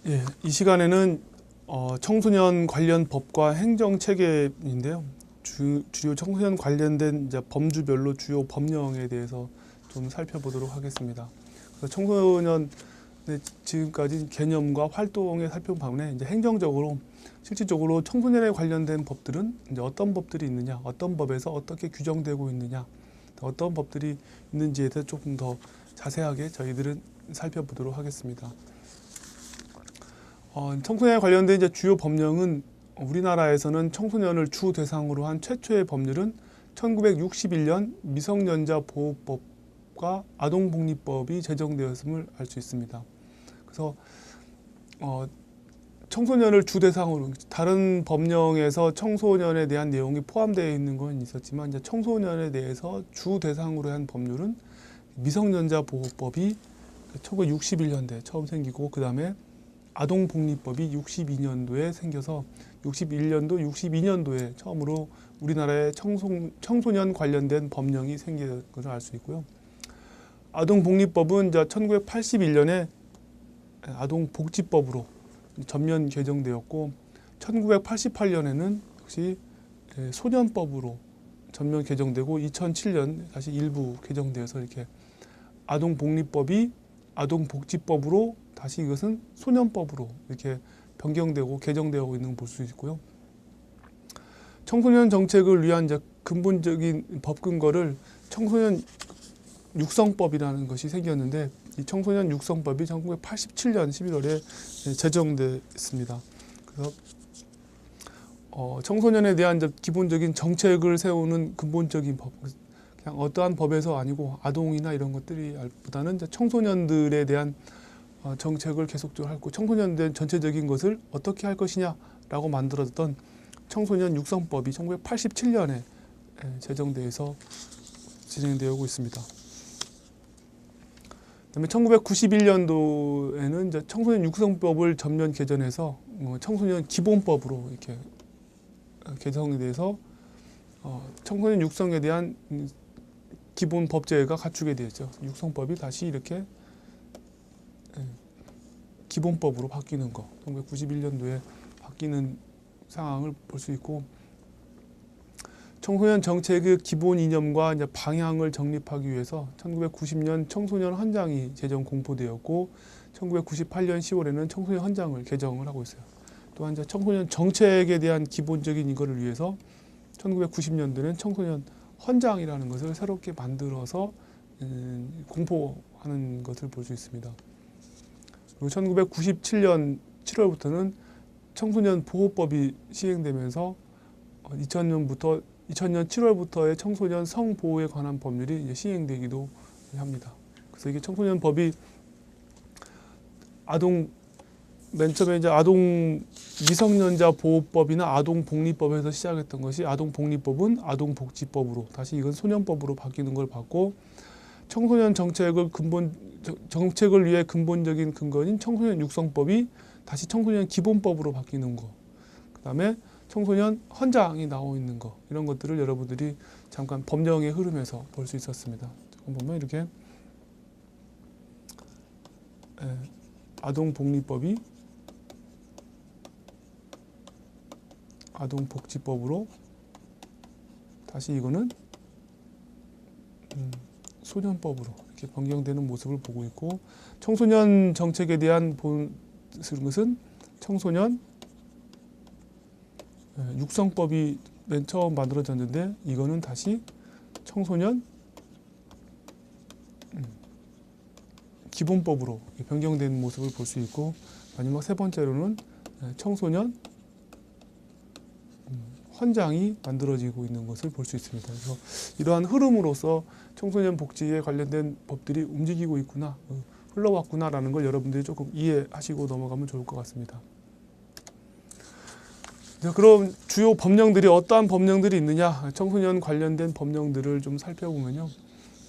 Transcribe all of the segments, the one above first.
예, 이 시간에는 청소년 관련 법과 행정 체계인데요. 주요 청소년 관련된 이제 범주별로 주요 법령에 대해서 좀 살펴보도록 하겠습니다. 그래서 청소년의 지금까지 개념과 활동에 살펴본 반면에 이제 행정적으로 실질적으로 청소년에 관련된 법들은 이제 어떤 법들이 있느냐, 어떤 법에서 어떻게 규정되고 있느냐, 어떤 법들이 있는지에 대해서 조금 더 자세하게 저희들은 살펴보도록 하겠습니다. 청소년에 관련된 이제 주요 법령은 우리나라에서는 청소년을 주 대상으로 한 최초의 법률은 1961년 미성년자 보호법과 아동복리법이 제정되었음을 알 수 있습니다. 그래서 청소년을 주 대상으로 다른 법령에서 청소년에 대한 내용이 포함되어 있는 건 있었지만 이제 청소년에 대해서 주 대상으로 한 법률은 미성년자 보호법이 1961년도에 처음 생기고 그 다음에 아동복리법이 62년도에 생겨서 61년도, 62년도에 처음으로 우리나라에 청소년 관련된 법령이 생긴 것을 알 수 있고요. 아동복리법은 1981년에 아동복지법으로 전면 개정되었고 1988년에는 역시 소년법으로 전면 개정되고 2007년 다시 일부 개정되어서 이렇게 아동복리법이 아동복지법으로 다시 이것은 소년법으로 이렇게 변경되고 개정되고 있는 걸 볼 수 있고요. 청소년 정책을 위한 이제 근본적인 법 근거를 청소년 육성법이라는 것이 생겼는데 이 청소년 육성법이 1987년 11월에 제정됐습니다. 그래서 청소년에 대한 이제 기본적인 정책을 세우는 근본적인 법, 그냥 어떠한 법에서 아니고 아동이나 이런 것들이 보다는 이제 청소년들에 대한 정책을 계속적으로 하고 청소년들 전체적인 것을 어떻게 할 것이냐라고 만들어졌던 청소년 육성법이 1987년에 제정돼서 진행되고 있습니다. 그다음에 1991년도에는 이제 청소년 육성법을 전면 개정해서 청소년 기본법으로 이렇게 개정이 돼서 청소년 육성에 대한 기본 법제가 갖추게 되었죠. 육성법이 다시 이렇게 기본법으로 바뀌는 거, 1991년도에 바뀌는 상황을 볼 수 있고 청소년 정책의 기본 이념과 이제 방향을 정립하기 위해서 1990년 청소년 헌장이 제정 공포되었고 1998년 10월에는 청소년 헌장을 개정을 하고 있어요. 또한 이제 청소년 정책에 대한 기본적인 이거를 위해서 1990년도에는 청소년 헌장이라는 것을 새롭게 만들어서 공포하는 것을 볼 수 있습니다. 그리고 1997년 7월부터는 청소년 보호법이 시행되면서 2000년 7월부터의 청소년 성보호에 관한 법률이 이제 시행되기도 합니다. 그래서 이게 청소년 법이 맨 처음에 이제 아동 미성년자 보호법이나 아동복리법에서 시작했던 것이 아동복리법은 아동복지법으로 다시 이건 소년법으로 바뀌는 걸 봤고 청소년 정책을 위해 근본적인 근거인 청소년 육성법이 다시 청소년 기본법으로 바뀌는 거. 그다음에 청소년 헌장이 나오고 있는 거. 이런 것들을 여러분들이 잠깐 법령의 흐름에서 볼 수 있었습니다. 보면 이렇게 아동복리법이 아동복지법으로 다시 이거는 소년법으로 이렇게 변경되는 모습을 보고 있고 청소년 정책에 대한 것은 청소년 육성법이 맨 처음 만들어졌는데 이거는 다시 청소년 기본법으로 변경된 모습을 볼 수 있고 마지막 세 번째로는 청소년 헌장이 만들어지고 있는 것을 볼 수 있습니다. 그래서 이러한 흐름으로서 청소년 복지에 관련된 법들이 움직이고 있구나, 흘러왔구나라는 걸 여러분들이 조금 이해하시고 넘어가면 좋을 것 같습니다. 그럼 주요 법령들이 어떠한 법령들이 있느냐, 청소년 관련된 법령들을 좀 살펴보면요.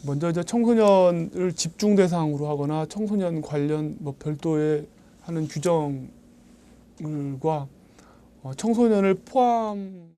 먼저 이제 청소년을 집중 대상으로 하거나 청소년 관련 별도의 하는 규정과 청소년을 포함